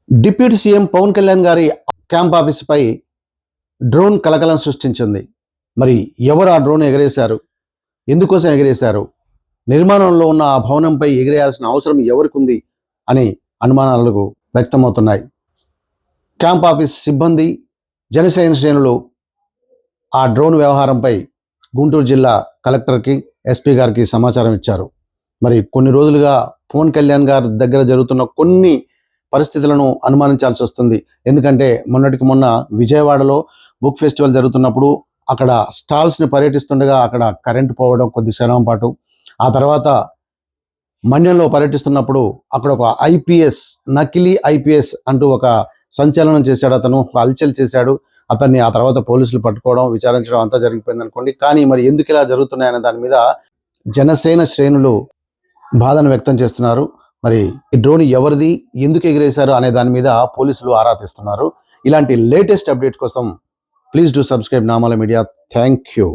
Deputy CM Pawan Kalyan గారి camp ఆఫీసుపై drone కలకలం సృష్టించింది. మరి ఎవరు ఆ డ్రోన్ ఎగరేశారు, ఎందుకోసం ఎగరేశారు, నిర్మాణంలో ఉన్న ఆ భవనంపై ఎగిరేయాల్సిన అవసరం ఎవరికి ఉంది అని అనుమానాలకు వ్యక్తమవుతున్నాయి. క్యాంప్ ఆఫీస్ సిబ్బంది, జనసేన శ్రేణులు ఆ డ్రోన్ వ్యవహారంపై గుంటూరు జిల్లా కలెక్టర్కి, ఎస్పీ గారికి సమాచారం ఇచ్చారు. మరి కొన్ని రోజులుగా పవన్ కళ్యాణ్ గారి దగ్గర జరుగుతున్న కొన్ని పరిస్థితులను అనుమానించాల్సి వస్తుంది. ఎందుకంటే మొన్నటికి మొన్న విజయవాడలో బుక్ ఫెస్టివల్ జరుగుతున్నప్పుడు అక్కడ స్టాల్స్ని పర్యటిస్తుండగా అక్కడ కరెంటు పోవడం కొద్ది క్షణం పాటు, ఆ తర్వాత మన్యంలో పర్యటిస్తున్నప్పుడు అక్కడ ఒక ఐపీఎస్, నకిలీ ఐపీఎస్ అంటూ ఒక సంచలనం చేశాడు. అతను హల్చల్ చేశాడు. అతన్ని ఆ తర్వాత పోలీసులు పట్టుకోవడం, విచారించడం అంతా జరిగిపోయింది అనుకోండి. కానీ మరి ఎందుకు ఇలా జరుగుతున్నాయనే దాని మీద జనసేన శ్రేణులు బాధను వ్యక్తం చేస్తున్నారు. మరి ఈ డ్రోన్ ఎవరిది, ఎందుకు ఎగిరేశారు అనే దాని మీద పోలీసులు ఆరా తీస్తున్నారు. ఇలాంటి లేటెస్ట్ అప్డేట్స్ కోసం please do subscribe Namala media. Thank you.